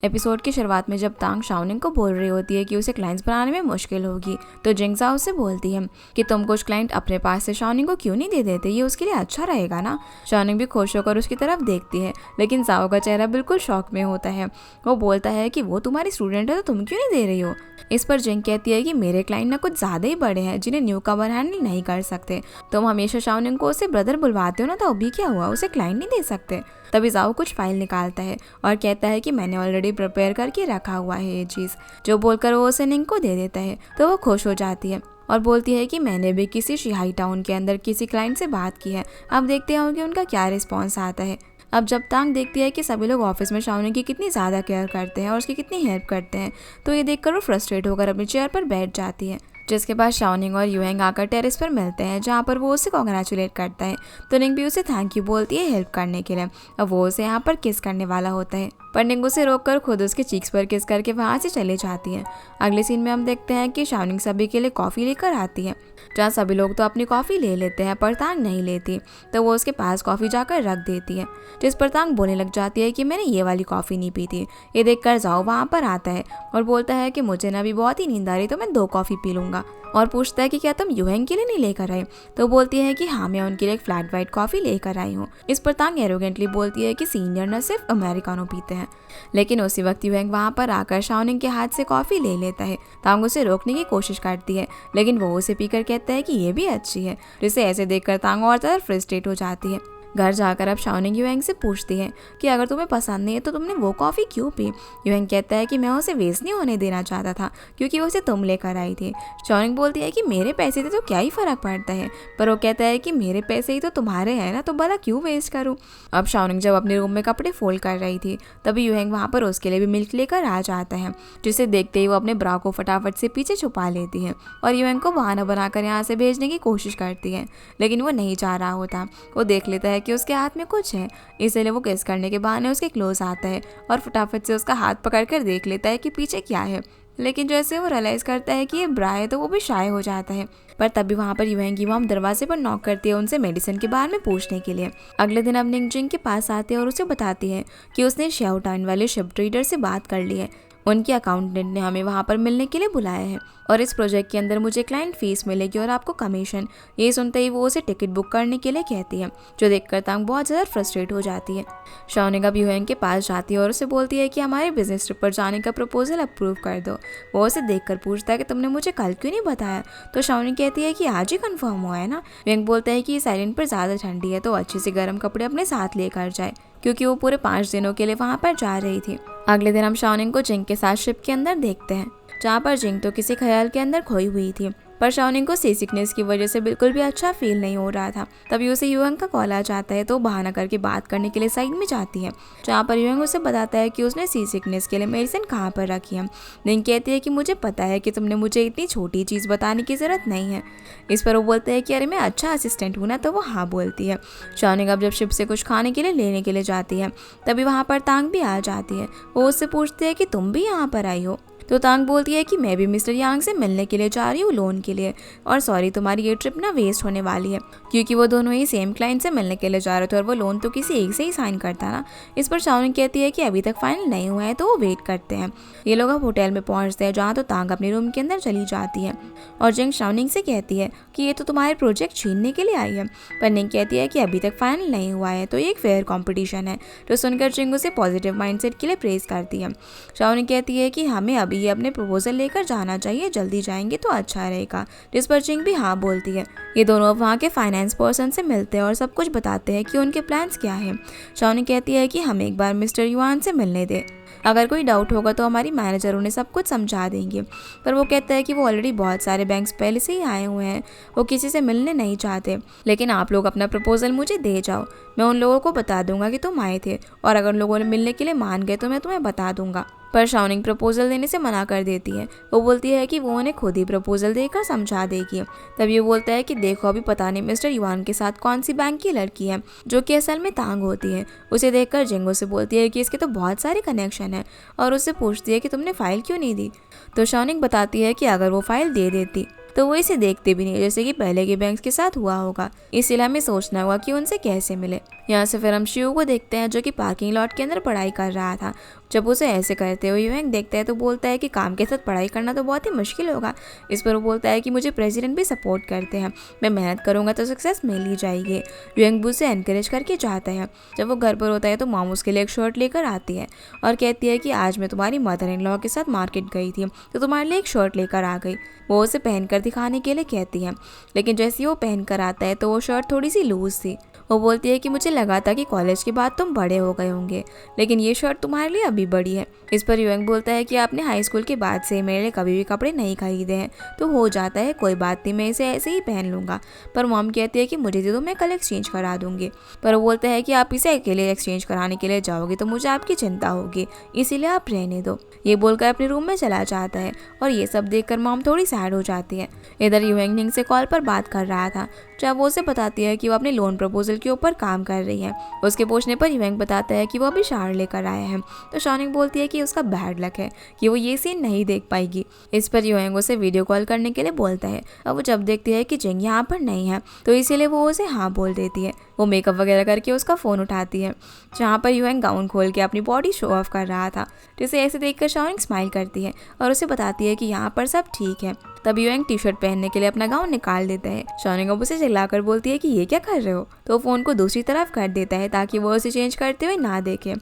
Episode की शुरुआत में जब तांग शाओनिंग को बोल रही होती है कि उसे क्लाइंट्स बनाने में मुश्किल होगी, तो जिंग जाओ से बोलती है कि तुम कुछ क्लाइंट अपने पास से शाओनिंग को क्यों नहीं दे देते, ये उसके लिए अच्छा रहेगा ना। शाओनिंग भी खुश होकर उसकी तरफ देखती है, लेकिन जाओ का चेहरा बिल्कुल शॉक में होता है। वो बोलता है कि वो तुम्हारी स्टूडेंट है तो तुम क्यों नहीं दे रही हो। इस पर जिंग कहती है कि मेरे क्लाइंट ना कुछ ज़्यादा ही बड़े हैं जिन्हें न्यू कमर हैंडल नहीं कर सकते। तुम हमेशा शाओनिंग को उसे ब्रदर बुलवाते हो ना, तो अभी क्या हुआ, उसे क्लाइंट नहीं दे सकते। तभी जाओ कुछ फाइल निकालता है और कहता है कि मैंने ऑलरेडी प्रिपेयर करके रखा हुआ है ये चीज़, जो बोलकर वो उसे निंग को दे देता है। तो वो खुश हो जाती है और बोलती है कि मैंने भी किसी शिहाई टाउन के अंदर किसी क्लाइंट से बात की है, अब देखते हैं कि उनका क्या रिस्पॉन्स आता है। अब जब तांग देखती है कि सभी लोग ऑफिस में शाओनिंग की कितनी ज़्यादा केयर करते हैं और उसकी कितनी हेल्प करते हैं, तो ये देखकर वो फ्रस्ट्रेट होकर अपनी चेयर पर बैठ जाती है। जिसके बाद शाओनिंग और यूएंग आकर टेरेस पर मिलते हैं, जहाँ पर वो उसे कॉन्ग्रेचुलेट करता है। तो निंग भी उसे थैंक यू बोलती है हेल्प करने के लिए। अब वो उसे यहाँ पर किस करने वाला होता है, पर निंग उसे रोककर खुद उसके चीक्स पर किस करके वहाँ से चली जाती है। अगले सीन में हम देखते हैं कि शाओनिंग सभी के लिए कॉफ़ी लेकर आती है, जहाँ सभी लोग तो अपनी कॉफ़ी ले लेते हैं पर तांग नहीं लेती। तो वो उसके पास कॉफ़ी जाकर रख देती है, जिस पर तांग बोलने लग जाती है कि मैंने ये वाली कॉफ़ी नहीं पी थी। ये देखकर जाओ वहाँ पर आता है और बोलता है कि मुझे ना अभी बहुत ही नींद आ रही, तो मैं 2 कॉफ़ी पी लूँगा। और पूछता है कि क्या तुम यूएंग के लिए नहीं लेकर आए। तो बोलती है कि हाँ, मैं उनके लिए एक फ्लैट वाइट कॉफ़ी लेकर आई हूँ। इस पर तांग एरोगेंटली बोलती है कि सीनियर न सिर्फ अमेरिकानो पीते हैं। लेकिन उसी वक्त यूएंग वहाँ पर आकर शाओनिंग के हाथ से कॉफ़ी ले लेता है। तांग उसे रोकने की कोशिश करती है, लेकिन वो उसे पीकर कहता है कि ये भी अच्छी है, जिसे ऐसे देखकर तांग और ज़्यादा फ्रस्ट्रेट हो जाती है। घर जाकर अब शाओनिंग यूएंग से पूछती है कि अगर तुम्हें पसंद नहीं है तो तुमने वो कॉफ़ी क्यों पी। यूएंग कहता है कि मैं उसे वेस्ट नहीं होने देना चाहता था, क्योंकि उसे तुम लेकर आई थी। शाओनिंग बोलती है कि मेरे पैसे थे तो क्या ही फ़र्क पड़ता है, पर वो कहता है कि मेरे पैसे ही तो तुम्हारे हैं ना, तो भला क्यों वेस्ट करूँ। अब शाओनिंग जब अपने रूम में कपड़े फोल्ड कर रही थी, तभी यूएंग वहाँ पर उसके लिए भी मिल्क लेकर आ जाता है, जिसे देखते ही वो अपने ब्रा को फटाफट से पीछे छुपा लेती है और यूएंग को बहाना बनाकर यहाँ से भेजने की कोशिश करती है, लेकिन वो नहीं चाह रहा होता। वो देख लेता है कि उसके हाथ में कुछ है, इसलिए वो किस करने के बहाने उसके क्लोज आता है और फटाफट से उसका हाथ पकड़कर देख लेता है कि पीछे क्या है। लेकिन जैसे वो रियलाइज करता है कि ये ब्रा है, तो वो भी शाय हो जाता है। पर तभी वहाँ पर यूएंग की मॉम दरवाजे पर नॉक करती है उनसे मेडिसिन के बारे में पूछने के लिए। अगले दिन अब निंग जिंग के पास आते हैं और उसे बताती है कि उसने शियाओ टाउन वाले शिप ट्रेडर से बात कर ली है, उनके अकाउंटेंट ने हमें वहाँ पर मिलने के लिए बुलाया है और इस प्रोजेक्ट के अंदर मुझे क्लाइंट फीस मिलेगी और आपको कमीशन। ये सुनते ही वो उसे टिकट बुक करने के लिए कहती है, जो देखकर तांग बहुत ज़्यादा फ्रस्ट्रेट हो जाती है। शाओनिंग अब यूएंग के पास जाती है और उसे बोलती है कि हमारे बिजनेस ट्रिप पर जाने का प्रपोजल अप्रूव कर दो। वो उसे देखकर पूछता है कि तुमने मुझे कल क्यों नहीं बताया। तो शाओनिंग कहती है कि आज ही कंफर्म हुआ है ना। यूएंग बोलता है कि इस आइलैंड पर ज़्यादा ठंडी है, तो अच्छे से गर्म कपड़े अपने साथ लेकर जाए, क्योंकि वो पूरे 5 दिनों के लिए वहाँ पर जा रही थी। अगले दिन हम शाओनिंग को जिंग के साथ शिप के अंदर देखते हैं, जहाँ पर जिंग तो किसी ख्याल के अंदर खोई हुई थी, पर शाओनिंग को सी सिकनेस की वजह से बिल्कुल भी अच्छा फील नहीं हो रहा था। तभी उसे यूएंग का कॉल आ जाता है, तो बहाना करके बात करने के लिए साइड में जाती है, जहाँ पर यूएंग उसे बताता है कि उसने सी सिकनेस के लिए मेडिसिन कहाँ पर रखी है। निंग कहती है कि मुझे पता है कि तुमने मुझे इतनी छोटी चीज़ बताने की ज़रूरत नहीं है। इस पर वो बोलते हैं कि अरे मैं अच्छा असिस्टेंट हूँ ना, तो वो हाँ बोलती है। शाओनिंग अब जब शिप से कुछ खाने के लिए लेने के लिए जाती है, तभी वहाँ पर तांग भी आ जाती है। वो उससे पूछती है कि तुम भी यहाँ पर आई हो। तो तांग बोलती है कि मैं भी मिस्टर यांग से मिलने के लिए जा रही हूँ लोन के लिए, और सॉरी तुम्हारी ये ट्रिप ना वेस्ट होने वाली है, क्योंकि वो दोनों ही सेम क्लाइंट से मिलने के लिए जा रहे थे और वो लोन तो किसी एक से ही साइन करता ना। इस पर शाओनिंग कहती है कि अभी तक फाइनल नहीं हुआ है, तो वो वेट करते हैं। ये लोग अब होटल में पहुँचते हैं, जहाँ तो तांग अपने रूम के अंदर चली जाती है और जिंग शाओनिंग से कहती है कि ये तो तुम्हारे प्रोजेक्ट छीनने के लिए आई है। पर निंग कहती है कि अभी तक फाइनल नहीं हुआ है, तो ये एक फेयर कॉम्पिटिशन है। तो सुनकर जिंग उसे पॉजिटिव माइंडसेट के लिए प्रेज करती है। शाओनिंग कहती है कि हमें अभी ये अपने प्रपोजल लेकर जाना चाहिए, जल्दी जाएंगे तो अच्छा रहेगा, जिस पर जिंग भी हाँ बोलती है। ये दोनों अब वहाँ के फाइनेंस पर्सन से मिलते हैं और सब कुछ बताते हैं कि उनके प्लान्स क्या हैं। शाओनिंग कहती है कि हम एक बार मिस्टर युआन से मिलने दें, अगर कोई डाउट होगा तो हमारी मैनेजर उन्हें सब कुछ समझा देंगे। पर वो कहता है कि वो ऑलरेडी बहुत सारे बैंक्स पहले से ही आए हुए हैं, वो किसी से मिलने नहीं चाहते, लेकिन आप लोग अपना प्रपोजल मुझे दे जाओ, मैं उन लोगों को बता दूंगा कि तुम आए थे, और अगर लोगों ने मिलने के लिए मान गए तो मैं तुम्हें बता दूंगा। पर शाओनिंग प्रपोजल देने से मना कर देती है। वो बोलती है कि वो उन्हें खुद ही प्रपोजल देकर समझा देगी। तब ये बोलता है कि देखो अभी पता नहीं मिस्टर युआन के साथ कौन सी बैंक की लड़की है, जो कि असल में तांग होती है। उसे देखकर जिंगो से बोलती है कि इसके तो बहुत सारे कनेक्शन हैं, और उससे पूछती है कि तुमने फाइल क्यों नहीं दी। तो शाओनिंग बताती है कि अगर वो फाइल दे देती तो वो इसे देखते भी नहीं, जैसे कि पहले के बैंक के साथ हुआ होगा। इसलिए हमें सोचना होगा कि उनसे कैसे मिले। यहाँ से फिर हम शिव को देखते हैं, जो कि पार्किंग लॉट के अंदर पढ़ाई कर रहा था। जब उसे ऐसे करते हुए युएंग देखता है तो बोलता है कि काम के साथ पढ़ाई करना तो बहुत ही मुश्किल होगा। इस पर वो बोलता है कि मुझे प्रेसिडेंट भी सपोर्ट करते हैं, मैं मेहनत करूंगा तो सक्सेस मिल ही जाएगी। युएंग भी उसे एनकरेज करके जाता है। जब वो घर पर होता है तो मॉम उसके लिए एक शर्ट लेकर आती है और कहती है कि आज मैं तुम्हारी मदर इन लॉ के साथ मार्केट गई थी तो तुम्हारे लिए एक शर्ट लेकर आ गई। वो उसे पहनकर दिखाने के लिए कहती है, लेकिन जैसे ही वो पहनकर आता है तो वो शर्ट थोड़ी सी लूज थी। वो बोलती है कि मुझे लगा था कि कॉलेज के बाद तुम बड़े हो गए होंगे, लेकिन ये शर्ट तुम्हारे लिए अभी बड़ी है। इस पर युएंग बोलता है कि आपने हाई स्कूल के बाद से मेरे लिए कभी भी कपड़े नहीं खरीदे हैं, तो हो जाता है, कोई बात नहीं, मैं इसे ऐसे ही पहन लूँगा। पर मॉम कहती है कि मुझे दे दो, मैं कल एक्सचेंज करा दूँगी। पर वो बोलता है कि आप इसे अकेले एक्सचेंज कराने के लिए जाओगे तो मुझे आपकी चिंता होगी, इसीलिए आप रहने दो। ये बोलकर अपने रूम में चला जाता है और ये सब देखकर मॉम थोड़ी सैड हो जाती है। इधर युएंग निंग से कॉल पर बात कर रहा था जब वो उसे बताती है कि वो अपने लोन प्रपोजल के ऊपर काम कर रही है। उसके पूछने पर युएंग बताता है कि वो अभी शार लेकर आया है, तो शॉनिंग बोलती है कि उसका बैड लक है कि वो ये सीन नहीं देख पाएगी। इस पर युएंग उसे वीडियो कॉल करने के लिए बोलता है और वो जब देखती है कि जिंग यहाँ पर नहीं है तो इसीलिए वो उसे हाँ बोल देती है। वो मेकअप वगैरह करके उसका फ़ोन उठाती है जहाँ पर युएंग गाउन खोल के अपनी बॉडी शो ऑफ कर रहा था, जिसे ऐसे देखकर शॉनिंग स्माइल करती है और उसे बताती है कि यहाँ पर सब ठीक है। तब युएंग टी शर्ट पहनने के लिए अपना गाउन निकाल देता है। शॉनिंग अब उसे चिल्लाकर बोलती है कि ये क्या कर रहे हो, तो वो फ़ोन को दूसरी तरफ कर देता है ताकि वो उसे चेंज करते हुए ना देखे।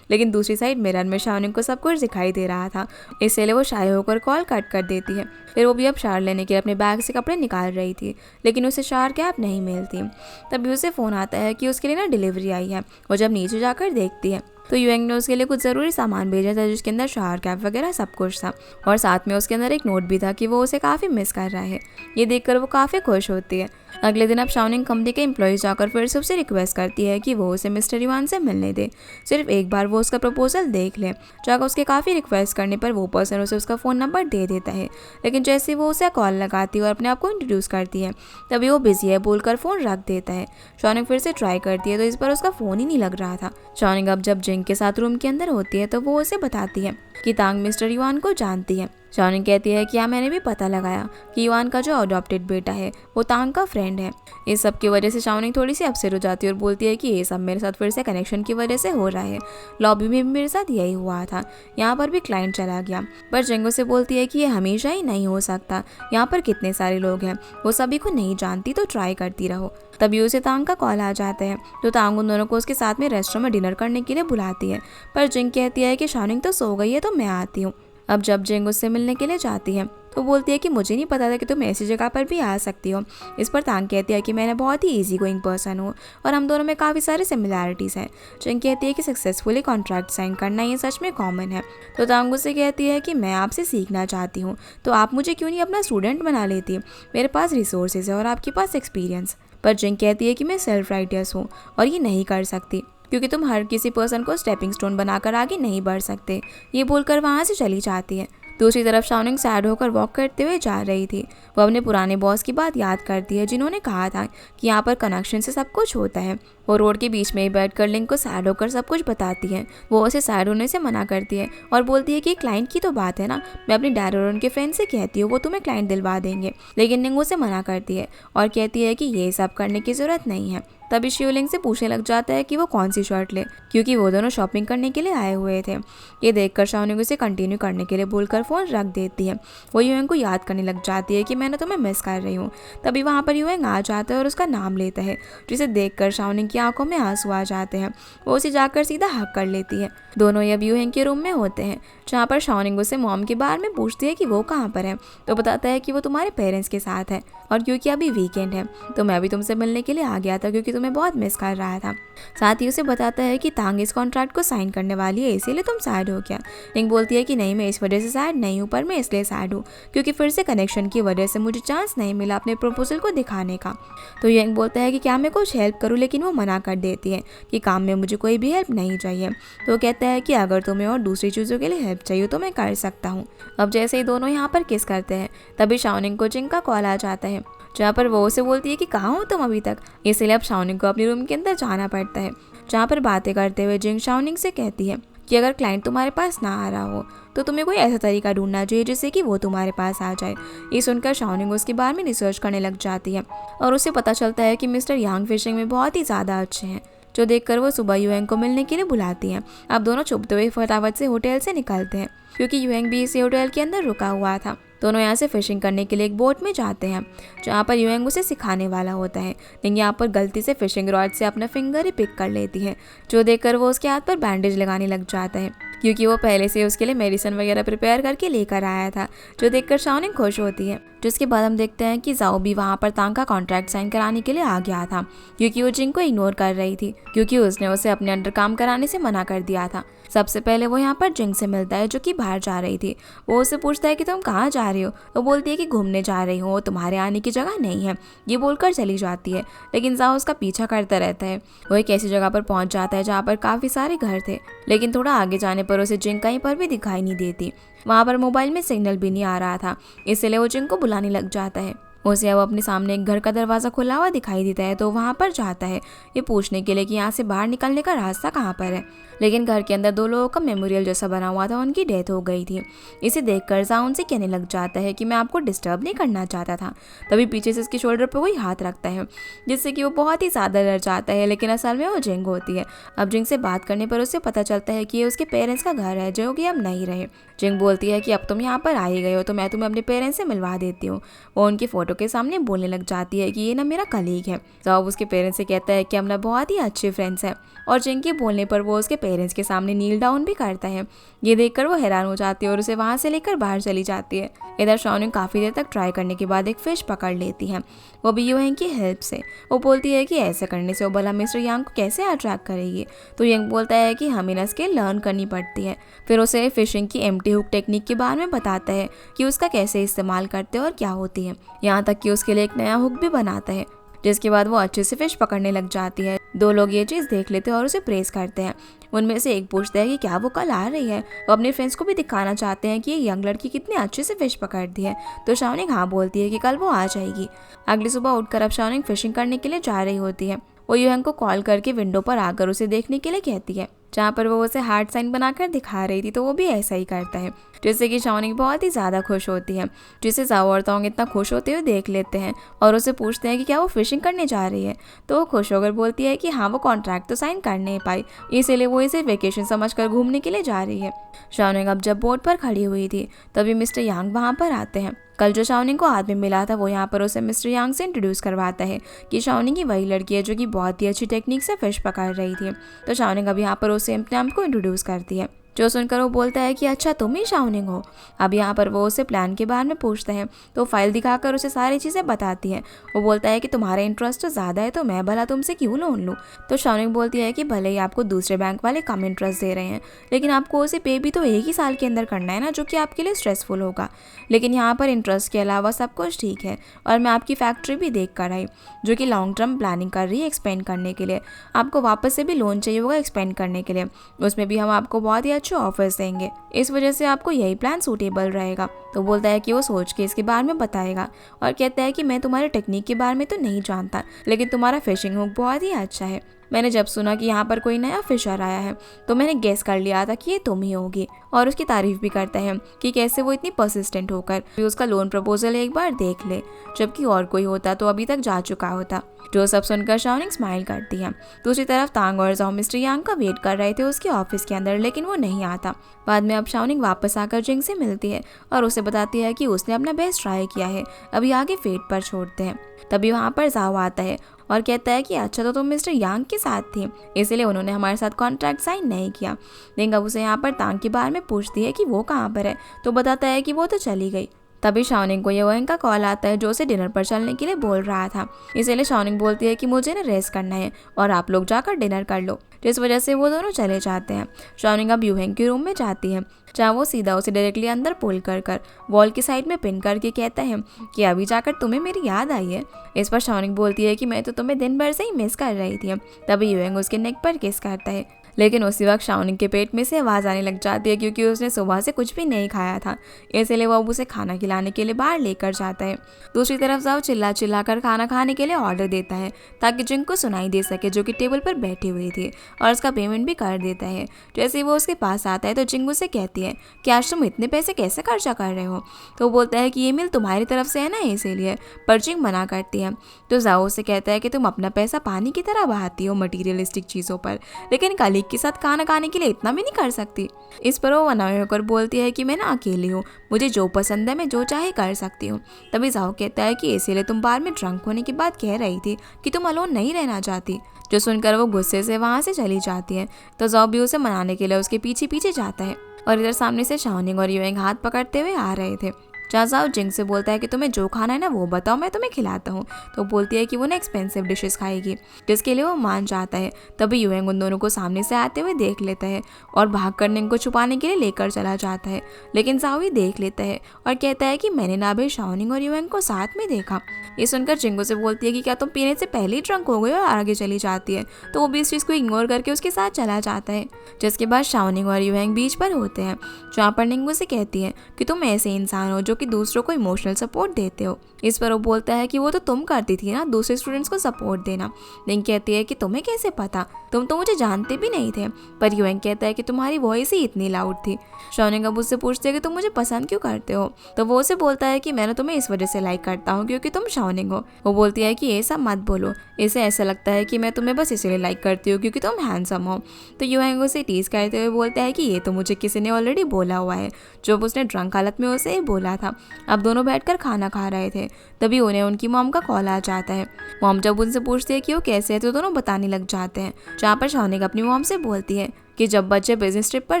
लेकिन दूसरी साइड मिरर में शॉनिंग को सब कुछ दिखाई दे रहा था, इसलिए वो शाय होकर कॉल कट कर देती है। फिर वो भी अब शार लेने के लिए अपने बैग से कपड़े निकाल रही थी, लेकिन उसे शार कैप नहीं मिलती। तभी उसे फ़ोन आता है कि उसके लिए ना डिलीवरी आई है। वो जब नीचे जाकर देखती है तो युएंग ने उसके लिए कुछ ज़रूरी सामान भेजा था जिसके अंदर शावर कैप वगैरह सब कुछ था, और साथ में उसके अंदर एक नोट भी था कि वो उसे काफ़ी मिस कर रहा है। ये देखकर वो काफ़ी खुश होती है। अगले दिन अब शॉनिंग कंपनी के एम्प्लॉयज़ जाकर फिर से उससे रिक्वेस्ट करती है कि वो उसे मिस्टर युआन से मिलने दे, सिर्फ एक बार वो उसका प्रपोजल देख ले। जाकर उसके काफ़ी रिक्वेस्ट करने पर वो पर्सन उसे उसका फ़ोन नंबर दे देता है, लेकिन जैसे वो उसे कॉल लगाती है और अपने आप को इंट्रोड्यूस करती है तभी वो बिजी है बोलकर फ़ोन रख देता है। शॉनिंग फिर से ट्राई करती है तो इस पर उसका फ़ोन ही नहीं लग रहा था। शॉनिंग अब जब जिंग के साथ रूम के अंदर होती है तो वो उसे बताती है कि तांग मिस्टर युआन को जानती है। शॉनिंग कहती है कि मैंने भी पता लगाया कि युआन का जो अडॉप्टेड बेटा है वो तांग का फ्रेंड है। इस सब की वजह से शॉनिंग थोड़ी सी अपसेट हो जाती है और बोलती है कि ये सब मेरे साथ फिर से कनेक्शन की वजह से हो रहा है। लॉबी में भी मेरे साथ यही हुआ था, यहाँ पर भी क्लाइंट चला गया। पर जिंग से बोलती है कि ये हमेशा ही नहीं हो सकता, यहाँ पर कितने सारे लोग हैं, वो सभी को नहीं जानती, तो ट्राई करती रहो। तभी उसे तांग का कॉल आ जाता है तो तांग उन दोनों को उसके साथ में रेस्टोरेंट में डिनर करने के लिए बुलाती है। पर जिंग कहती है कि शॉनिंग तो सो गई है तो मैं आती हूँ। अब जब जिंग उससे मिलने के लिए जाती है तो बोलती है कि मुझे नहीं पता था कि तुम ऐसी जगह पर भी आ सकती हो। इस पर तांग कहती है कि मैं बहुत ही इजी गोइंग पर्सन हूँ और हम दोनों में काफ़ी सारे सिमिलैरिटीज़ हैं। जिंग कहती है कि सक्सेसफुली कॉन्ट्रैक्ट साइन करना ये सच में कॉमन है। तो तांग उससे कहती है कि मैं आपसे सीखना चाहती हूँ, तो आप मुझे क्यों नहीं अपना स्टूडेंट बना लेती, मेरे पास रिसोर्सेज है और आपके पास एक्सपीरियंस। पर जिंग कहती है कि मैं सेल्फ राइटियस हूँ और ये नहीं कर सकती क्योंकि तुम हर किसी पर्सन को स्टेपिंग स्टोन बनाकर आगे नहीं बढ़ सकते। ये बोलकर वहाँ से चली जाती है। दूसरी तरफ शॉनिंग सैड होकर वॉक करते हुए जा रही थी। वो अपने पुराने बॉस की बात याद करती है जिन्होंने कहा था कि यहाँ पर कनेक्शन से सब कुछ होता है। वो रोड के बीच में ही बैठकर लिंग को सैड होकर सब कुछ बताती है। वो उसे सैड होने से मना करती है और बोलती है कि क्लाइंट की तो बात है ना, मैं अपनी डैड और उनके फ्रेंड से कहती हूँ, वो तुम्हें क्लाइंट दिलवा देंगे। लेकिन लिंग उसे मना करती है और कहती है कि ये सब करने की ज़रूरत नहीं है। तभी शिवलिंग से पूछने लग जाता है कि वो कौन सी शर्ट ले, क्योंकि वो दोनों शॉपिंग करने के लिए आए हुए थे। ये देखकर शॉनिंग उसे कंटिन्यू करने के लिए बोलकर फ़ोन रख देती है। वो युएंग को याद करने लग जाती है कि मैंने तुम्हें मिस कर रही हूँ। तभी वहाँ पर युएंग आ जाता है और उसका नाम लेता है, जिसे देखकर शॉनिंग की आंखों में आंसू आ जाते हैं। वो उसे जाकर सीधा हक कर लेती है। दोनों अब युएंग के रूम में होते हैं जहाँ पर शॉनिंग उसे मॉम के बारे में पूछती है कि वो कहाँ पर है, तो बताता है कि वो तुम्हारे पेरेंट्स के साथ है और क्योंकि अभी वीकेंड है तो मैं भी तुमसे मिलने के लिए आ गया था क्योंकि तुम्हें बहुत मिस कर रहा था। साथ ही उसे बताता है कि तांग इस कॉन्ट्रैक्ट को साइन करने वाली है, इसीलिए तुम सैड हो क्या। लिंग बोलती है कि नहीं, मैं इस वजह से सैड नहीं हूँ, पर मैं इसलिए सैड हूँ क्योंकि फिर से कनेक्शन की वजह से मुझे चांस नहीं मिला अपने प्रपोजल को दिखाने का। तो यंग बोलता है कि क्या मैं कुछ हेल्प करूँ, लेकिन वो मना कर देती है कि काम में मुझे कोई भी हेल्प नहीं चाहिए। तो कहता है कि अगर तुम्हें और दूसरी चीज़ों के लिए हेल्प चाहिए तो मैं कर सकता हूँ। अब जैसे ही दोनों यहाँ पर किस करते हैं तभी शॉनिंग को जिंग का कॉल आ जाता है जहाँ पर वो उसे बोलती है कि कहाँ हो तुम अभी तक। इसलिए अब शॉनिंग को अपने रूम के अंदर जाना पड़ता है जहाँ पर बातें करते हुए जिंग शॉनिंग से कहती है कि अगर क्लाइंट तुम्हारे पास ना आ रहा हो तो तुम्हें कोई ऐसा तरीका ढूंढना चाहिए जिससे कि वो तुम्हारे पास आ जाए। ये सुनकर शॉनिंग उसके बारे में रिसर्च करने लग जाती है और उसे पता चलता है कि मिस्टर यांग फिशिंग में बहुत ही ज़्यादा अच्छे हैं। जो देखकर वो सुबह युएंग को मिलने के लिए बुलाती हैं। अब दोनों छुपते हुए फटाफट से होटल से निकलते हैं क्योंकि युएंग भी इसी होटल के अंदर रुका हुआ था। दोनों यहाँ से फिशिंग करने के लिए एक बोट में जाते हैं जहाँ पर युएंग उसे सिखाने वाला होता है, लेकिन यहाँ पर गलती से फिशिंग रॉड से अपना फिंगर ही पिक कर लेती है, जो देखकर वो उसके हाथ पर बैंडेज लगाने लग जाता है क्योंकि वो पहले से उसके लिए मेडिसिन वगैरह प्रिपेयर करके लेकर आया था, जो देखकर शाओनिंग खुश होती है। जिसके बाद हम देखते हैं कि जाओ भी वहाँ पर तांग का कॉन्ट्रैक्ट साइन कराने के लिए आ गया था क्योंकि वो जिंग को इग्नोर कर रही थी क्योंकि उसने उसे अपने अंडर काम कराने से मना कर दिया था। सबसे पहले वो यहाँ पर जिंग से मिलता है जो कि बाहर जा रही थी। वो उससे पूछता है कि तुम कहाँ जा रही हो। वो बोलती है कि घूमने जा रही हूँ, तुम्हारे आने की जगह नहीं है। ये बोलकर चली जाती है, लेकिन जाओ उसका पीछा करता रहता है। वो एक ऐसी जगह पर पहुंच जाता है जहाँ पर काफी सारे घर थे, लेकिन थोड़ा आगे जाने पर उसे जिंग कहीं पर भी दिखाई नहीं देती। वहाँ पर मोबाइल में सिग्नल भी नहीं आ रहा था, इसलिए वो जिंग को बुलाने लग जाता है। उसे अब अपने सामने एक घर का दरवाज़ा खुला हुआ दिखाई देता है, तो वहाँ पर जाता है ये पूछने के लिए कि यहाँ से बाहर निकलने का रास्ता कहाँ पर है। लेकिन घर के अंदर दो लोगों का मेमोरियल जैसा बना हुआ था, उनकी डेथ हो गई थी। इसे देखकर जाओ उनसे कहने लग जाता है कि मैं आपको डिस्टर्ब नहीं करना चाहता था। तभी पीछे से उसके शोल्डर पर कोई हाथ रखता है, जिससे कि वो बहुत ही ज़्यादा डर जाता है, लेकिन असल में वो जिंग होती है। अब जिंग से बात करने पर उसे पता चलता है कि ये उसके पेरेंट्स का घर है जो कि अब नहीं रहे। जिंग बोलती है कि अब तुम यहाँ पर आ ही गए हो तो मैं तुम्हें अपने पेरेंट्स से मिलवा देती हूँ। वो उनकी फ़ोटो के सामने बोलने लग जाती है कि ये ना मेरा कलीग है। जाओ उसके पेरेंट्स से कहता है कि हम ना बहुत ही अच्छे फ्रेंड्स हैं, और जिंग के बोलने पर वो उसके पेरेंट्स के सामने नील डाउन भी करता है। ये देखकर वो हैरान हो जाती है और उसे वहाँ से लेकर बाहर चली जाती है। इधर शाओनिंग काफ़ी देर तक ट्राई करने के बाद एक फिश पकड़ लेती है, वो भी युएंग की हेल्प से। वो बोलती है कि ऐसे करने से वो भला मिस्टर यांग को कैसे अट्रैक्ट करेगी। तो यंग बोलता है कि हमें ना स्किल लर्न करनी पड़ती है। फिर उसे फिशिंग की एम्प्टी हुक टेक्निक के बारे में बताता है कि उसका कैसे इस्तेमाल करते हैं और क्या होती है। यहाँ तक कि उसके लिए एक नया हुक भी बनाता है, जिसके बाद वो अच्छे से फिश पकड़ने लग जाती है। दो लोग ये चीज़ देख लेते हैं और उसे प्रेस करते हैं। उनमें से एक पूछता है कि क्या वो कल आ रही है। वो अपने फ्रेंड्स को भी दिखाना चाहते हैं कि ये यंग लड़की कितने अच्छे से फिश पकड़ती है। तो शाओनिंग हाँ बोलती है कि कल वो आ जाएगी। अगली सुबह उठकर अब शाओनिंग फिशिंग करने के लिए जा रही होती है। वो युएंग को कॉल करके विंडो पर आकर उसे देखने के लिए कहती है, जहाँ पर वो उसे हार्ट साइन बनाकर दिखा रही थी, तो वो भी ऐसा ही करता है, जिससे कि शाओनिंग बहुत ही ज़्यादा खुश होती है। जिसे जाओ और तांग इतना खुश होते हुए देख लेते हैं और उसे पूछते हैं कि क्या वो फिशिंग करने जा रही है। तो वो खुश होकर बोलती है कि हाँ, वो कॉन्ट्रैक्ट तो साइन कर नहीं पाई, इसीलिए वो इसे वेकेशन समझकर घूमने के लिए जा रही है। शाओनिंग अब जब बोट पर खड़ी हुई थी तभी मिस्टर यांग वहाँ पर आते हैं। कल जो शाओनिंग को आदमी मिला था वो यहाँ पर उसे मिस्टर यांग से इंट्रोड्यूस करवाता है कि शाओनिंग ही वही लड़की है जो कि बहुत ही अच्छी टेक्निक से फिश पकड़ रही थी। तो शाओनिंग अब यहाँ पर उसे अपने आप को इंट्रोड्यूस करती है, जो सुनकर वो बोलता है कि अच्छा तुम ही शाओनिंग हो। अब यहाँ पर वो उसे प्लान के बारे में पूछता है, तो फाइल दिखाकर उसे सारी चीज़ें बताती है। वो बोलता है कि तुम्हारा इंटरेस्ट तो ज़्यादा है, तो मैं भला तुमसे क्यों लोन लूँ। तो शाओनिंग बोलती है कि भले ही आपको दूसरे बैंक वाले कम इंटरेस्ट दे रहे हैं, लेकिन आपको उसे पे भी तो एक ही साल के अंदर करना है ना, जो कि आपके लिए स्ट्रेसफुल होगा। लेकिन यहाँ पर इंटरेस्ट के अलावा सब कुछ ठीक है, और मैं आपकी फैक्ट्री भी देख कर आई जो कि लॉन्ग टर्म प्लानिंग कर रही है एक्सपेंड करने के लिए। आपको वापस से भी लोन चाहिए होगा एक्सपेंड करने के लिए, उसमें भी हम आपको बहुत ही अच्छे ऑफर्स देंगे, इस वजह से आपको यही प्लान सूटेबल रहेगा। तो बोलता है कि वो सोच के इसके बारे में बताएगा, और कहता है कि मैं तुम्हारे टेक्निक के बारे में तो नहीं जानता, लेकिन तुम्हारा फिशिंग हुक बहुत ही अच्छा है। मैंने जब सुना कि यहाँ पर कोई नया फिशर आया है तो मैंने गेस कर लिया था कि ये तुम ही होगी। और उसकी तारीफ भी करता है कि कैसे वो इतनी परसिस्टेंट होकर भी उसका लोन प्रपोजल एक बार देख ले, जबकि और कोई होता तो अभी तक जा चुका होता। जो सब सुनकर शाओनिंग स्माइल करती है। दूसरी तरफ तांग और जाओ मिस्टर यांग का वेट कर रहे थे उसके ऑफिस के अंदर, लेकिन वो नहीं आता। बाद में अब शाओनिंग वापस आकर जिंग से मिलती है और उसे बताती है कि उसने अपना बेस्ट ट्राई किया है, अभी आगे फेट पर छोड़ते हैं। तभी वहाँ पर जाओ आता है और कहता है कि अच्छा तो तुम मिस्टर यांग के साथ थी, इसलिए उन्होंने हमारे साथ कॉन्ट्रैक्ट साइन नहीं किया। लेकिन अब उसे यहाँ पर तांग के बारे में पूछती है कि वो कहाँ पर है, तो बताता है कि वो तो चली गई। तभी शाओनिंग को युएंग का कॉल आता है जो उसे डिनर पर चलने के लिए बोल रहा था, इसलिए शाओनिंग बोलती है कि मुझे ना रेस्ट करना है और आप लोग जाकर डिनर कर लो, जिस वजह से वो दोनों चले जाते हैं। शाओनिंग अब युएंग के रूम में जाती है, जहाँ वो सीधा उसे डायरेक्टली अंदर पुल कर वॉल की साइड में पिन करके कहता है कि अभी जाकर तुम्हें मेरी याद आई है। इस पर शाओनिंग बोलती है कि मैं तो तुम्हें दिन भर से ही मिस कर रही थी। तभी युएंग उसके नेक पर किस करता है, लेकिन उसी वक्त शाओनिंग के पेट में से आवाज़ आने लग जाती है क्योंकि उसने सुबह से कुछ भी नहीं खाया था। इसलिए वो अब उसे खाना खिलाने के लिए बाहर लेकर जाता है। दूसरी तरफ जाओ चिल्ला चिल्ला कर खाना खाने के लिए ऑर्डर देता है ताकि जिंग को सुनाई दे सके, जो कि टेबल पर बैठी हुई थी, और उसका पेमेंट भी कर देता है। जैसे ही वो उसके पास आता है तो जिंग उसे कहती है कि आज तुम इतने पैसे कैसे खर्चा कर रहे हो। तो वो बोलता है कि ये मील तुम्हारी तरफ से है ना, इसीलिए। पर जिंग मना करती है। तो जाओ उसे कहता है कि तुम अपना पैसा पानी की तरह बहाती हो मटीरियलिस्टिक चीज़ों पर, लेकिन कलीग के साथ खाना खाने के लिए इतना भी नहीं कर सकती। इस पर वो अनाय होकर बोलती है कि मैं ना अकेली हूँ, मुझे जो पसंद है मैं जो चाहे कर सकती हूँ। तभी जाओ कहता है कि इसीलिए तुम बार में ड्रंक होने के बाद कह रही थी कि तुम अलोन नहीं रहना चाहती। जो सुनकर वो गुस्से से वहाँ से चली जाती है। तो जाओ भी उसे मनाने के लिए उसके पीछे पीछे जाता है, और इधर सामने से शाओनिंग और यूएंग हाथ पकड़ते हुए आ रहे थे। जहाँ जाओ जिंग से बोलता है कि तुम्हें जो खाना है ना वो बताओ, मैं तुम्हें खिलाता हूँ। तो बोलती है कि वो ना एक्सपेंसिव डिशेस खाएगी, जिसके लिए वो मान जाता है। तभी यूएंग उन दोनों को सामने से आते हुए देख लेता है और भाग कर निंग को छुपाने के लिए लेकर चला जाता है। लेकिन जाओ ही देख लेता है और कहता है कि मैंने ना भी शाओनिंग और यूएंग को साथ में देखा। ये सुनकर जिंगो से बोलती है कि क्या तुम पीने से पहले ही ड्रंक हो गए, और आगे चली जाती है। तो वो भी इस चीज़ को इग्नोर करके उसके साथ चला जाता है। जिसके बाद शाओनिंग और यूएंग बीच पर होते हैं, जहाँ पर निंग उसे कहती है कि तुम ऐसे इंसान हो जो कि दूसरों को इमोशनल सपोर्ट देते हो। इस पर वो बोलता है कि वो तो तुम करती थी ना, दूसरे स्टूडेंट्स को सपोर्ट देना। निंग कहती है कि तुम्हें कैसे पता, तुम तो मुझे जानते भी नहीं थे। पर यूएंग कहता है कि तुम्हारी वॉइस ही इतनी लाउड थी। शाओनिंग अब उससे पूछते है कि तुम मुझे पसंद क्यों करते हो। तो वो उसे बोलता है कि मैंने तुम्हें इस वजह से लाइक करता हूँ क्योंकि तुम शाओनिंग हो। वो बोलती है कि ये सब मत बोलो, इसे ऐसा लगता है कि मैं तुम्हें बस इसलिए लाइक करती हूँ क्योंकि तुम हैंडसम हो। तो यूएंग उसे टीज करते हुए बोलता है कि ये तो मुझे किसी ने ऑलरेडी बोला हुआ है, जो उसने ड्रंक हालत में उसे बोला था। अब दोनों बैठकर खाना खा रहे थे, तभी उन्हें उनकी मॉम का कॉल आ जाता है। मॉम जब उनसे पूछती है कि वो कैसे है तो दोनों बताने लग जाते हैं। जहाँ पर शाओनिंग अपनी मॉम से बोलती है कि जब बच्चे बिजनेस ट्रिप पर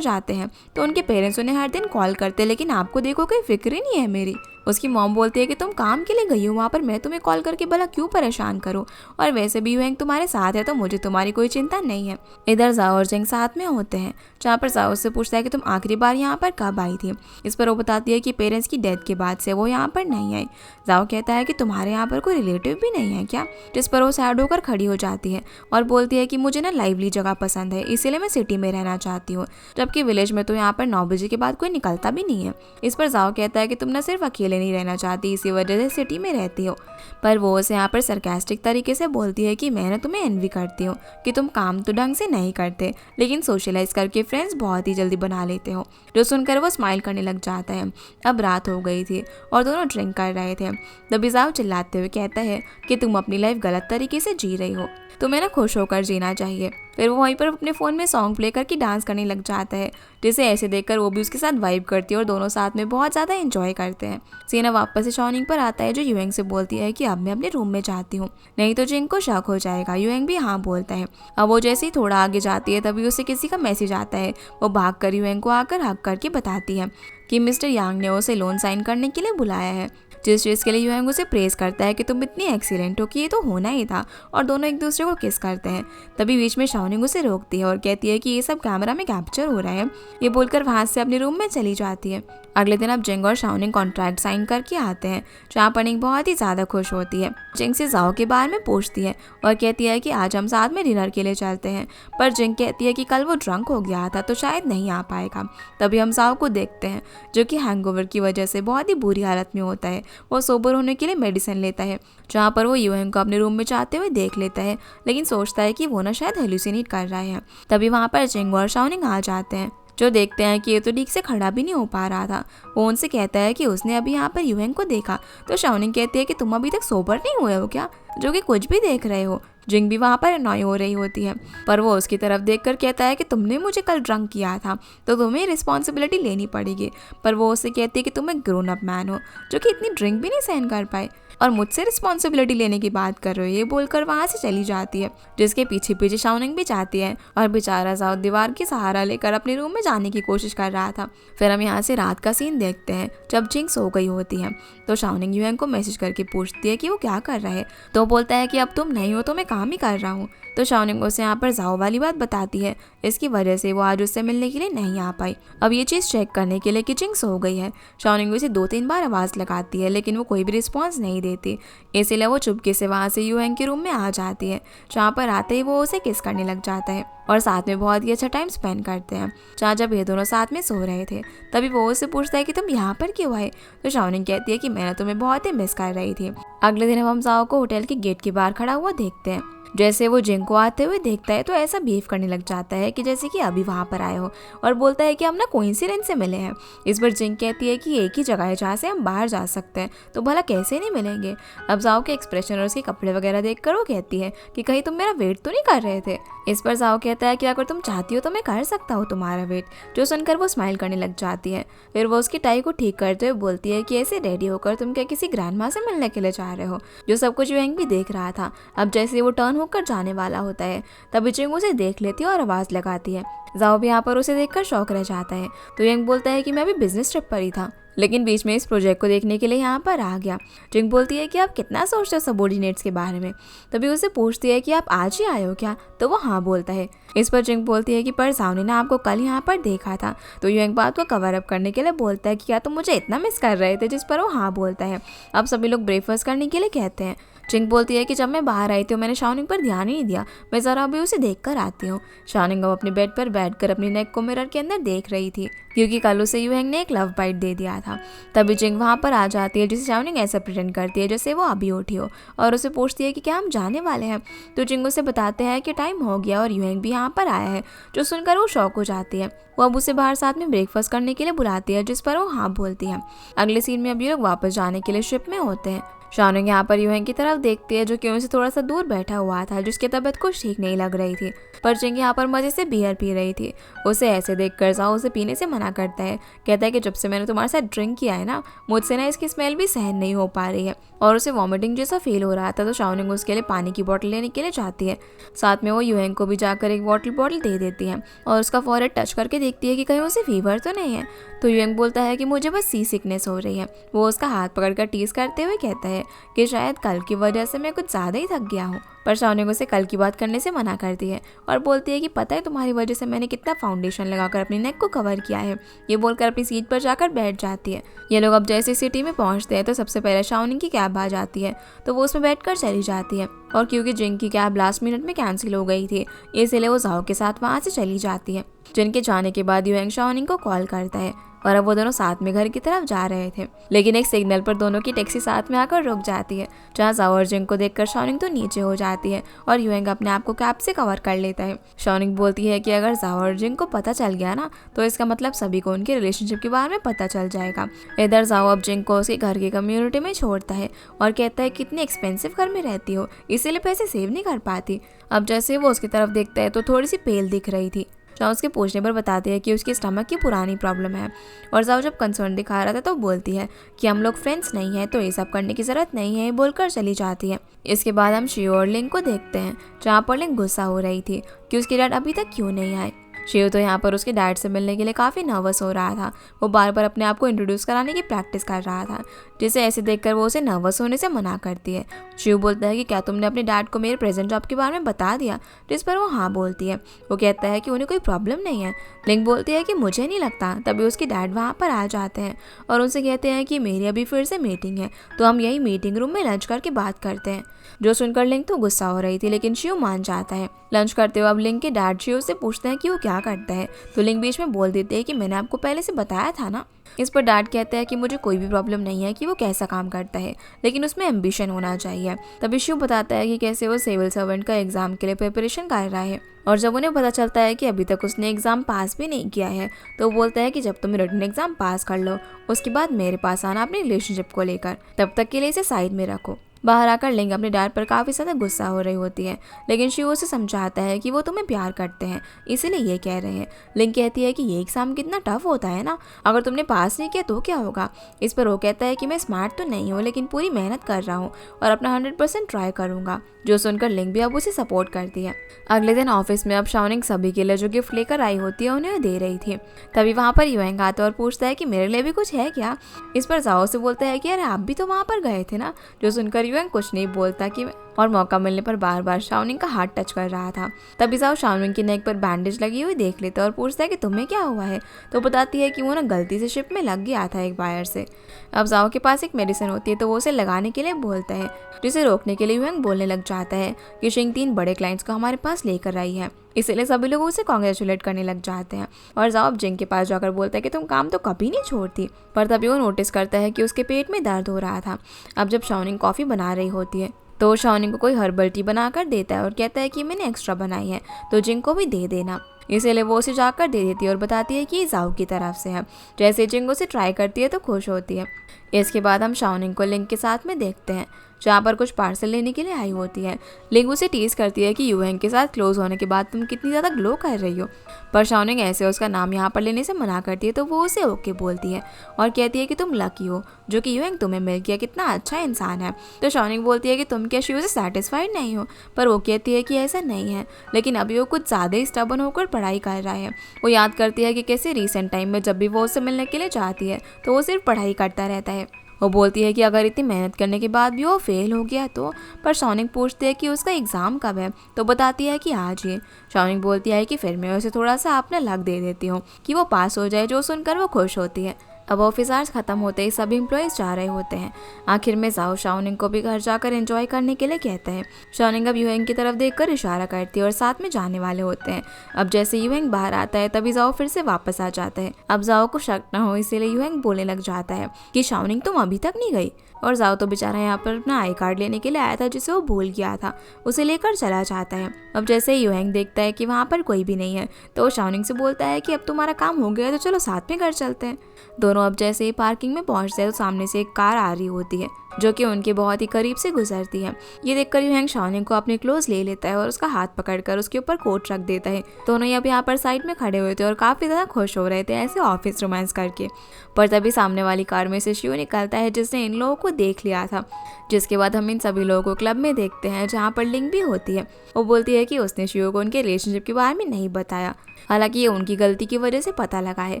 जाते हैं तो उनके पेरेंट्स उन्हें हर दिन कॉल करते हैं, लेकिन आपको देखो कोई फिक्र ही नहीं है मेरी। उसकी मॉम बोलती है कि तुम काम के लिए गई हो वहाँ पर, मैं तुम्हें कॉल करके भला क्यों परेशान करूँ, और वैसे भी यूएंग तुम्हारे साथ है तो मुझे तुम्हारी कोई चिंता नहीं है। इधर जाओ और जिंग साथ में होते हैं, जहाँ पर जाओ उससे पूछता है कि तुम आखिरी बार यहाँ पर कब आई थी। इस पर वो बताती है कि पेरेंट्स की डेथ के बाद से वो यहाँ पर नहीं आई। जाओ कहता है कि तुम्हारे यहाँ पर कोई रिलेटिव भी नहीं है क्या। जिस पर वो सैड होकर खड़ी हो जाती है और बोलती है कि मुझे ना लाइवली जगह पसंद है, इसीलिए मैं सिटी में रहना चाहती हूँ, जबकि विलेज में तो यहाँ पर 9 बजे के बाद कोई निकलता भी नहीं है। इस पर जाओ कहता है कि तुम न सिर्फ अकेले नहीं रहना चाहती, इसी वजह से सिटी में रहती हो। पर वो उसे यहाँ पर सरकास्टिक तरीके से बोलती है कि मैं ना तुम्हें एनवी करती हूँ कि तुम काम तो ढंग से नहीं करते, लेकिन सोशलाइज करके फ्रेंड्स बहुत ही जल्दी बना लेते हो। जो सुनकर वो स्माइल करने लग जाता है। अब रात हो गई थी और दोनों ड्रिंक कर रहे थे। तभी जाओ चिल्लाते हुए कहता है कि तुम अपनी लाइफ गलत तरीके से जी रही हो, तुम्हें ना खुश होकर जीना चाहिए। फिर वो वहीं पर अपने फ़ोन में सॉन्ग प्ले करके डांस करने लग जाता है, जिसे ऐसे देखकर वो भी उसके साथ वाइब करती है और दोनों साथ में बहुत ज़्यादा एंजॉय करते हैं। सीना वापस से शाओनिंग पर आता है, जो यूएंग से बोलती है कि अब मैं अपने रूम में जाती हूँ, नहीं तो जिंग को शक हो जाएगा। यूएंग भी हाँ बोलता है। अब वो जैसे ही थोड़ा आगे जाती है तभी उसे किसी का मैसेज आता है। वो भाग कर यूएंग को आकर हक करके बताती है कि मिस्टर यांग ने उसे लोन साइन करने के लिए बुलाया है, जिस चीज़ के लिए यूएंग उसे प्रेज करता है कि तुम इतनी एक्सीलेंट हो कि ये तो होना ही था, और दोनों एक दूसरे को किस करते हैं। तभी बीच में शाओनिंग उसे रोकती है और कहती है कि ये सब कैमरा में कैप्चर हो रहा है। ये बोलकर वहाँ से अपने रूम में चली जाती है। अगले दिन अब जिंग और शाओनिंग कॉन्ट्रैक्ट साइन करके आते हैं, जहाँ पर निंग बहुत ही ज़्यादा खुश होती है। जिंग से जाओ के बारे में पूछती है और कहती है कि आज हम साथ में डिनर के लिए चलते हैं, पर जिंग कहती है कि कल वो ड्रंक हो गया था तो शायद नहीं आ पाएगा। तभी हम जाओ को देखते हैं, जो कि हैंगओवर की वजह से बहुत ही बुरी हालत में होता है। वो सोबर होने के लिए मेडिसिन लेता है, जहाँ पर वो यूएंग को अपने रूम में जाते हुए देख लेता है, लेकिन सोचता है कि वो ना शायद हेलुसिनेट कर रहा है। तभी वहाँ पर जिंग और शाओनिंग आ जाते हैं, जो देखते हैं कि ये तो ठीक से खड़ा भी नहीं हो पा रहा था। वो उनसे कहता है कि उसने अभी यहाँ पर यूएंग को देखा। तो शाओनिंग कहती है कि तुम अभी तक सोबर नहीं हुए हो क्या, जो कि कुछ भी देख रहे हो। जिंग भी वहाँ पर अनॉय हो रही होती है, पर वो उसकी तरफ देखकर कहता है कि तुमने मुझे कल ड्रंक किया था तो तुम्हें रिस्पॉन्सिबिलिटी लेनी पड़ेगी। पर वो उससे कहती है कि तुम एक ग्रोन अप मैन हो, जो कि इतनी ड्रिंक भी नहीं सहन कर पाए, और मुझसे रिस्पॉन्सिबिलिटी लेने की बात कर रहे हो, ये बोलकर वहाँ से चली जाती है। जिसके पीछे पीछे शाओनिंग भी जाती है, और बेचारा जाओ दीवार की सहारा लेकर अपने रूम में जाने की कोशिश कर रहा था। फिर हम यहाँ से रात का सीन देखते हैं, जब जिंग सो गई होती है। तो शाओनिंग यूएंग को मैसेज करके पूछती है कि वो क्या कर रहा है। तो बोलता है कि अब तुम नहीं हो तो मैं काम ही कर रहा हूँ। तो शाओनिंग उसे यहाँ पर जाओ वाली बात बताती है, इसकी वजह से वो आज उससे मिलने के लिए नहीं आ पाई। अब ये चीज़ चेक करने के लिए कि जिंग सो गई है, शाओनिंग उसे 2-3 बार आवाज़ लगाती है, लेकिन वो कोई भी रिस्पॉन्स नहीं देती। इसीलिए वो चुपके से वहाँ से यूएंग के रूम में आ जाती है, जहाँ पर आते ही वो उसे किस करने लग जाता है। और साथ में बहुत ही अच्छा टाइम स्पेंड करते हैं। जहाँ जब ये दोनों साथ में सो रहे थे तभी वो उससे पूछता है कि तुम यहाँ पर क्यों आए। तो शाओनिंग कहती है कि मैंने तुम्हें बहुत ही मिस कर रही थी। अगले दिन हम जाओ को होटल के गेट के बाहर खड़ा हुआ देखते हैं। जैसे वो जिंग को आते हुए देखता है तो ऐसा बिहेव करने लग जाता है कि जैसे कि अभी वहाँ पर आए हो, और बोलता है कि हम ना कोइंसिडेंस से मिले हैं। इस पर जिंग कहती है कि एक ही जगह है जहाँ से हम बाहर जा सकते हैं, तो भला कैसे नहीं मिलेंगे। अब जाओ के एक्सप्रेशन और उसके कपड़े वगैरह देखकर वो कहती है कि कहीं तुम मेरा वेट तो नहीं कर रहे थे। इस पर जाओ कहता है कि अगर तुम चाहती हो तो मैं कर सकता हूँ तुम्हारा वेट। जो सुनकर वो स्माइल करने लग जाती है। फिर वो उसकी टाई को ठीक करते हुए बोलती है कि ऐसे रेडी होकर तुम क्या किसी ग्रैंड माँ से मिलने के लिए जा रहे हो। जो सब कुछ युएंग भी देख रहा था। अब जैसे वो टर्न होकर जाने वाला होता है तभी जिंग उसे देख लेती है और आवाज़ लगाती है। जाओ भी यहाँ पर उसे देखकर शौक रह जाता है। तो युएंग बोलता है कि मैं अभी बिजनेस ट्रिप पर ही था, लेकिन बीच में इस प्रोजेक्ट को देखने के लिए यहाँ पर आ गया। जिंग बोलती है कि आप कितना सोचते हो सबॉर्डिनेट्स के बारे में। तभी उसे पूछती है कि आप आज ही आए हो क्या, तो वो हाँ बोलता है। इस पर जिंग बोलती है कि पर जाओ ने आपको कल यहाँ पर देखा था। तो युएंग बात को कवर अप करने के लिए बोलता है कि क्या तुम मुझे इतना मिस कर रहे थे, जिस पर वो हाँ बोलता है। अब सभी लोग ब्रेकफास्ट करने के लिए कहते हैं। जिंग बोलती है कि जब मैं बाहर आई थी मैंने शाओनिंग पर ध्यान ही नहीं दिया, मैं ज़रा अभी उसे देख कर आती हूँ। शाओनिंग अब अपने बेड पर बैठकर अपनी नेक को मिरर के अंदर देख रही थी, क्योंकि कल उसे युएंग ने एक लव बाइट दे दिया था। तभी जिंग वहाँ पर आ जाती है, जिसे शाओनिंग ऐसा प्रिटेंड करती है जैसे वो अभी उठी हो, और उसे पूछती है कि क्या हम जाने वाले हैं। तो जिंग उसे बताते हैं कि टाइम हो गया और युएंग भी यहाँ पर आया है। जो सुनकर वो शॉक हो जाती है। वो अब उसे बाहर साथ में ब्रेकफास्ट करने के लिए बुलाती है, जिस पर वो हाँ बोलती है। अगले सीन में अब ये लोग वापस जाने के लिए शिप में होते हैं। शाओनिंग यहाँ पर युएंग की तरफ देखती है, जो कि उनसे थोड़ा सा दूर बैठा हुआ था, जिसकी तबीयत कुछ ठीक नहीं लग रही थी। पर जिंग यहाँ पर मजे से बियर पी रही थी। उसे ऐसे देखकर जाओ उसे पीने से मना करता है। कहता है कि जब से मैंने तुम्हारे साथ ड्रिंक किया है ना, मुझसे ना इसकी स्मेल भी सहन नहीं हो पा रही है, और उसे वॉमिटिंग जैसा फील हो रहा था। तो शाओनिंग उसके लिए पानी की बोतल लेने के लिए जाती है। साथ में वो युएंग को भी जाकर एक बॉटल दे देती है, और उसका फॉरहेड टच करके देखती है कि कहीं उसे फीवर तो नहीं है। तो युएंग बोलता है कि मुझे बस सी सिकनेस हो रही है। वो उसका हाथ पकड़कर टीज करते हुए कहता है कि शायद कल की वजह से मैं कुछ ज़्यादा ही थक गया हूँ। पर शाओनिंग उसे कल की बात करने से मना करती है और बोलती है कि पता है तुम्हारी वजह से मैंने कितना फाउंडेशन लगाकर अपनी नेक को कवर किया है। ये बोलकर अपनी सीट पर जाकर बैठ जाती है। ये लोग अब जैसे सिटी में पहुंचते हैं तो सबसे पहले शाओनिंग की कैब आ जाती है, तो वो उसमें बैठकर चली जाती है। और क्योंकि जिंग की कैब लास्ट मिनट में कैंसिल हो गई थी, इसलिए वो जाओ के साथ वहाँ से चली जाती है। जिंग के जाने के बाद युएंग शाओनिंग को कॉल करता है और अब वो दोनों साथ में घर की तरफ जा रहे थे, लेकिन एक सिग्नल पर दोनों की टैक्सी साथ में आकर रुक जाती है। जहाँ जाओ और जिंग को देखकर शाओनिंग तो नीचे हो जाती है और युएंग अपने आप को कैब से कवर कर लेता है। शाओनिंग बोलती है कि अगर जाओ और जिंग को पता चल गया ना, तो इसका मतलब सभी को उनके रिलेशनशिप के बारे में पता चल जाएगा। इधर जाओ अब जिंग को उसके घर की कम्युनिटी में छोड़ता है और कहता है कितने एक्सपेंसिव घर में रहती हो, इसीलिए पैसे सेव नहीं कर पाती। अब जैसे वो उसकी तरफ देखता है तो थोड़ी सी पेल दिख रही थी। जाओ उसके पूछने पर बताती है कि उसकी स्टमक की पुरानी प्रॉब्लम है, और जाओ जब कंसर्न दिखा रहा था तो बोलती है कि हम लोग फ्रेंड्स नहीं हैं, तो ये सब करने की ज़रूरत नहीं है, बोलकर चली जाती है। इसके बाद हम शियो और लिंग को देखते हैं, जहाँ पर लिंग गुस्सा हो रही थी कि उसके डैड अभी तक क्यों नहीं आए। शियो तो यहाँ पर उसके डैड से मिलने के लिए काफ़ी नर्वस हो रहा था। वो बार बार अपने आप को इंट्रोड्यूस कराने की प्रैक्टिस कर रहा था, जिसे ऐसे देखकर वो उसे नर्वस होने से मना करती है। शियो बोलता है कि क्या तुमने अपने डैड को मेरे प्रेजेंट जॉब के बारे में बता दिया, जिस पर वो हाँ बोलती है। वो कहता है कि उन्हें कोई प्रॉब्लम नहीं है। लिंग बोलती है कि मुझे नहीं लगता। तभी उसके डैड वहाँ पर आ जाते हैं और उनसे कहते हैं कि मेरी अभी फिर से मीटिंग है, तो हम यही मीटिंग रूम में लंच करके बात करते हैं। जो सुनकर लिंग तो गुस्सा हो रही थी, लेकिन शियो मान जाता है। लंच करते हुए अब लिंग के डैड शियो से पूछते हैं कि वो क्या करता है, तो लिंग बीच में बोल देते हैं कि मैंने आपको पहले से बताया था ना। इस पर डैड कहता है कि मुझे कोई भी प्रॉब्लम नहीं है कि वो कैसा काम करता है, लेकिन उसमें एम्बिशन होना चाहिए। तभी शिव बताता है कि कैसे वो सिविल सर्वेंट का एग्जाम के लिए प्रिपरेशन कर रहा है, और जब उन्हें पता चलता है कि अभी तक उसने एग्जाम पास भी नहीं किया है, तो वो बोलता है कि जब तुम रिटन एग्जाम पास कर लो, उसके बाद मेरे पास आना अपनी रिलेशनशिप को लेकर, तब तक के लिए इसे साइड में रखो। बाहर आकर लिंग अपने डैड पर काफ़ी ज़्यादा गुस्सा हो रही होती है, लेकिन शिव उसे समझाता है कि वो तुम्हें प्यार करते हैं, इसीलिए ये कह रहे हैं। लिंग कहती है कि ये एग्ज़ाम कितना टफ होता है ना, अगर तुमने पास नहीं किया तो क्या होगा। इस पर वो कहता है कि मैं स्मार्ट तो नहीं हूँ, लेकिन पूरी मेहनत कर रहा हूँ और अपना 100% ट्राई करूँगा। जो सुनकर लिंग भी अब उसे सपोर्ट करती है। अगले दिन ऑफिस में अब शाओनिंग सभी के लिए जो गिफ्ट लेकर आई होती है उन्हें दे रही थी। तभी वहाँ पर युएंग आता है और पूछता है कि मेरे लिए भी कुछ है क्या। इस पर जाओ से बोलता है कि अरे आप भी तो वहाँ पर गए थे ना। जो सुनकर युएंग कुछ नहीं बोलता कि और मौका मिलने पर बार बार शाओनिंग का हाथ टच कर रहा था। तभी जाओ शाओनिंग की नेक पर बैंडेज लगी हुई देख लेता है और पूछता है कि तुम्हें क्या हुआ है। तो बताती है कि वो ना गलती से शिप में लग गया था एक वायर से। अब जाओ के पास एक मेडिसिन होती है, तो वो उसे लगाने के लिए बोलता है, जिसे रोकने के लिए युएंग बोलने लग जाता है कि शिंग 3 बड़े क्लाइंट्स को हमारे पास लेकर आई है, इसलिए सभी लोग उसे कॉन्ग्रेचुलेट करने लग जाते हैं। और जाओ अब जिंग के पास जाकर बोलता है कि तुम काम तो कभी नहीं छोड़ती। पर तभी वो नोटिस करता है कि उसके पेट में दर्द हो रहा था। अब जब शाओनिंग कॉफ़ी बना रही होती है तो शाओनिंग को कोई हर्बल टी बनाकर देता है और कहता है कि मैंने एक्स्ट्रा बनाई है तो जिंग को भी दे देना। इसीलिए वो उसे जाकर दे देती है और बताती है कि ये जाओ की तरफ से है। जैसे जिंग उसे ट्राई करती है तो खुश होती है। इसके बाद हम शाओनिंग को लिंग के साथ में देखते हैं जहाँ पर कुछ पार्सल लेने के लिए आई होती है। लिंग उसे टीज करती है कि यूएंग के साथ क्लोज होने के बाद तुम कितनी ज़्यादा ग्लो कर रही हो। पर शाओनिंग ऐसे उसका नाम यहाँ पर लेने से मना करती है तो वो उसे ओके बोलती है और कहती है कि तुम लकी हो जो कि यूएंग तुम्हें मिल गया, कितना अच्छा इंसान है। तो शाओनिंग बोलती है कि तुम क्या शिव से सेटिस्फाइड नहीं हो, पर वो कहती है कि ऐसा नहीं है, लेकिन अभी वो कुछ ज़्यादा ही स्टबर्न होकर पढ़ाई कर रहा है। वो याद करती है कि कैसे रिसेंट टाइम में जब भी वो उससे मिलने के लिए जाती है तो वो सिर्फ पढ़ाई करता रहता है। वो बोलती है कि अगर इतनी मेहनत करने के बाद भी वो फेल हो गया तो। पर शाओनिंग पूछती है कि उसका एग्ज़ाम कब है तो बताती है कि आज ही। शाओनिंग बोलती है कि फिर मैं उसे थोड़ा सा अपना लक दे देती हूँ कि वो पास हो जाए, जो सुनकर वो खुश होती है। अब ऑफिस आवर्स खत्म होते ही सभी एम्प्लॉयज़ जा रहे होते हैं। आखिर में जाओ शाओनिंग को भी घर जाकर एंजॉय करने के लिए कहता है। शाओनिंग अब यूएंग की तरफ देखकर इशारा करती है और साथ में जाने वाले होते हैं। अब जैसे यूएंग बाहर आता है तभी जाओ फिर से वापस आ जाता है। अब जाओ को शक न हो इसीलिए यूएंग बोलने लग जाता है कि शाओनिंग तुम अभी तक नहीं गई। और जाओ तो बेचारा यहाँ पर अपना आई कार्ड लेने के लिए आया था जिसे वो भूल गया था, उसे लेकर चला जाता है। अब जैसे ही यूएंग देखता है कि वहाँ पर कोई भी नहीं है तो वो शाओनिंग से बोलता है कि अब तुम्हारा काम हो गया तो चलो साथ में घर चलते हैं। दोनों अब जैसे ही पार्किंग में पहुंचते हैं तो सामने से एक कार आ रही होती है जो कि उनके बहुत ही करीब से गुजरती है। ये देखकर यूएंग शाओनिंग को अपने क्लोज ले लेता है और उसका हाथ पकड़कर उसके ऊपर कोट रख देता है। दोनों अब यहाँ पर साइड में खड़े हुए थे और काफी ज्यादा खुश हो रहे थे ऐसे ऑफिस रोमांस करके। पर तभी सामने वाली कार में से शिव निकलता है जिसने इन लोगों को देख लिया था। जिसके बाद हम इन सभी लोगों को क्लब में देखते हैं जहाँ पर लिंग भी होती है। वो बोलती है कि उसने शिव को उनके रिलेशनशिप के बारे में नहीं बताया, हालांकि ये उनकी गलती की वजह से पता लगा है,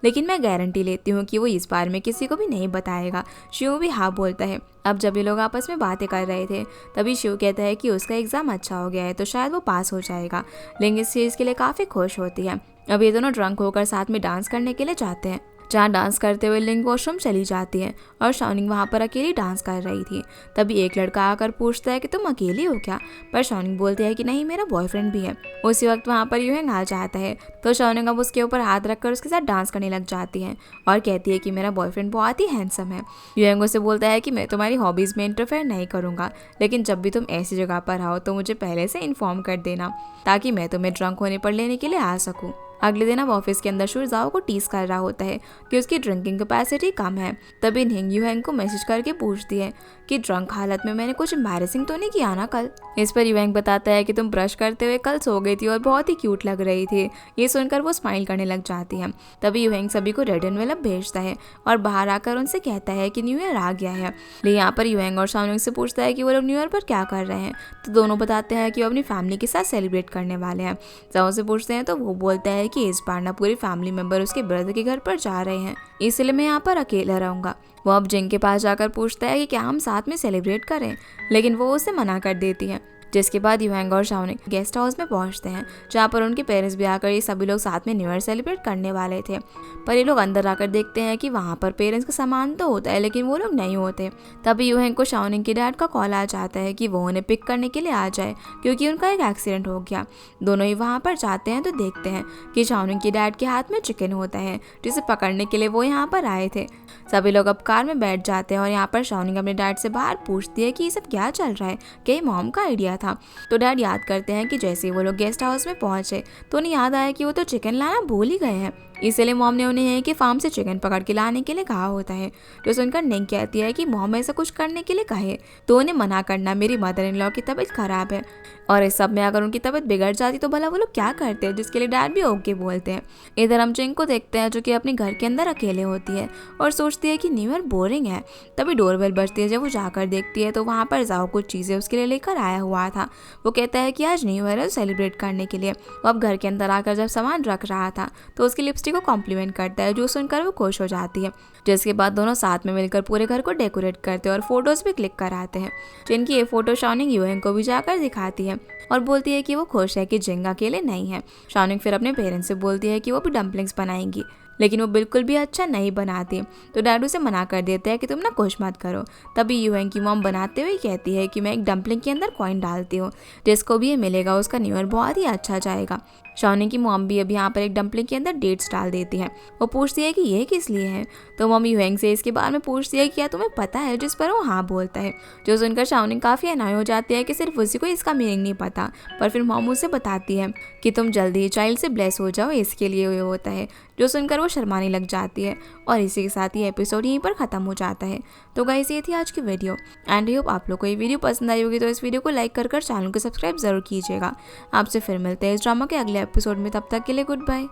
लेकिन मैं गारंटी लेती हूँ कि वो इस बारे में किसी को भी नहीं बताएगा। शिव भी हाँ बोलता है। अब जब ये लोग आपस में बातें कर रहे थे तभी शिव कहता है कि उसका एग्जाम अच्छा हो गया है तो शायद वो पास हो जाएगा। लिंग इस चीज़ के लिए काफ़ी खुश होती है। अब ये दोनों ड्रंक होकर साथ में डांस करने के लिए जाते हैं जहाँ डांस करते हुए लिंग वॉशरूम चली जाती है और शाओनिंग वहाँ पर अकेली डांस कर रही थी। तभी एक लड़का आकर पूछता है कि तुम अकेली हो क्या, पर शाओनिंग बोलती है कि नहीं मेरा बॉयफ्रेंड भी है। उसी वक्त वहाँ पर यूएंग आ जाता है तो शाओनिंग अब उसके ऊपर हाथ रखकर उसके साथ डांस करने लग जाती है और कहती है कि मेरा बॉयफ्रेंड बहुत ही हैंडसम है। यूएंग उसे बोलता है कि मैं तुम्हारी हॉबीज़ में इंटरफेयर नहीं करूँगा, लेकिन जब भी तुम ऐसी जगह पर आओ तो मुझे पहले से इन्फॉर्म कर देना ताकि मैं तुम्हें ड्रंक होने पर लेने के लिए आ सकूँ। अगले दिन अब ऑफिस के अंदर शूर जाओ को टीज कर रहा होता है कि उसकी ड्रिंकिंग कैपेसिटी कम है। तभी निंग यूएंग को मैसेज करके पूछती है कि ड्रंक हालत में मैंने कुछ एम्बैरेसिंग तो नहीं किया ना कल। इस पर यूएंग बताता है कि तुम ब्रश करते हुए कल सो गई थी और बहुत ही क्यूट लग रही थी। ये सुनकर वो स्माइल करने लग जाती है। तभी यूएंग सभी को रेड एनवेलप भेजता है और बाहर आकर उनसे कहता है कि न्यू ईयर आ गया है। लेकिन यहाँ पर यूएंग और शाओनिंग से पूछता है कि वो लोग न्यू ईयर पर क्या कर रहे हैं तो दोनों बताते हैं कि वो अपनी फैमिली के साथ सेलिब्रेट करने वाले हैं। जाओ से पूछते हैं तो वो बोलता है कि इस बार ना पूरी फैमिली मेंबर उसके ब्रदर के घर पर जा रहे हैं, इसलिए मैं यहाँ पर अकेला रहूंगा। वो अब जिंग के पास जाकर पूछता है कि क्या हम साथ में सेलिब्रेट करें, लेकिन वो उसे मना कर देती है। जिसके बाद यूएंग और शाओनिंग गेस्ट हाउस में पहुंचते हैं जहाँ पर उनके पेरेंट्स भी आकर ये सभी लोग साथ में न्यू ईयर सेलिब्रेट करने वाले थे। पर ये लोग अंदर आकर देखते हैं कि वहाँ पर पेरेंट्स का सामान तो होता है लेकिन वो लोग नहीं होते। तभी यूएंग को शाओनिंग के डैड का कॉल आ जाता है कि वो उन्हें पिक करने के लिए आ जाए क्योंकि उनका एक एक्सीडेंट हो गया। दोनों ही वहाँ पर जाते हैं तो देखते हैं कि शाओनिंग के डैड के हाथ में चिकन होता है जिसे पकड़ने के लिए वो यहाँ पर आए थे। सभी लोग अब कार में बैठ जाते हैं और यहाँ पर शाओनिंग अपने डैड से बाहर पूछती है कि ये सब क्या चल रहा है, क्या ये मॉम का आइडिया था। तो डैड याद करते हैं कि जैसे ही वो लोग गेस्ट हाउस में पहुंचे तो उन्हें याद आया कि वो तो चिकन लाना भूल ही गए हैं, इसलिए मॉम ने उन्हें कि फार्म से चिकन पकड़ के लाने के लिए कहा होता है। जो सुनकर निंग कहती है कि मॉम ऐसा कुछ करने के लिए कहे तो उन्हें मना करना, मेरी मदर इन लॉ की तबीयत खराब है और इस सब में अगर उनकी तबीयत बिगड़ जाती तो भला वो लोग क्या करते हैं, जिसके लिए डैड भी ओके बोलते हैं। इधर हम जिंग को देखते हैं जो कि अपने घर के अंदर अकेले होती है और सोचती है कि न्यू ईयर बोरिंग है। तभी डोरबेल बजती है। जब वो जाकर देखती है तो वहाँ पर जाओ कुछ चीज़ें उसके लिए लेकर आया हुआ था। वो कहता है कि आज न्यू ईयर है सेलिब्रेट करने के लिए। वो अब घर के अंदर आकर जब सामान रख रहा था तो उसकी लिपस्टिक को कॉम्प्लीमेंट करता है जो सुनकर वो खुश हो जाती है। जिसके बाद दोनों साथ में मिलकर पूरे घर को डेकोरेट करते हैं और फोटोज भी क्लिक कराते हैं। जिनकी ये फोटो शाओनिंग यूएंग को भी जाकर दिखाती है और बोलती है कि वो खुश है कि जिंग अकेले नहीं है। शाओनिंग फिर अपने पेरेंट्स से बोलती है कि वो भी डम्पलिंग्स बनाएंगी। लेकिन वो बिल्कुल भी अच्छा नहीं बनाती। तो डैड उसे मना कर देते हैं कि तुम ना कुछ मत करो। तभी यूएंग की मॉम बनाते हुए कहती है कि मैं एक डम्पलिंग के अंदर कॉइन डालती हूँ, जिसको भी ये मिलेगा उसका न्यू ईयर बहुत ही अच्छा जाएगा। शाओनिंग की मॉम भी अब यहाँ पर एक डम्पलिंग के अंदर डेट्स डाल देती है। वो पूछती है कि ये किस लिए है। तो मॉम यूएंग से इसके बारे में पूछती है कि क्या तुम्हें पता है, जिस पर वो हाँ बोलता है। जो सुनकर शाओनिंग काफ़ी अनाय हो जाती है कि सिर्फ उसी को इसका मीनिंग नहीं पता। पर फिर मॉम उसे बताती है कि तुम जल्दी चाइल्ड से ब्लेस हो जाओ, इसके लिए ये होता है। जो सुनकर वो शर्माने लग जाती है और इसी के साथ ये एपिसोड यहीं पर ख़त्म हो जाता है। तो गाइस ये थी आज की वीडियो एंड आई होप आप लोग को ये वीडियो पसंद आई होगी। तो इस वीडियो को लाइक कर चैनल को सब्सक्राइब ज़रूर कीजिएगा। आपसे फिर मिलते हैं इस ड्रामा के अगले एपिसोड में, तब तक के लिए गुड बाय।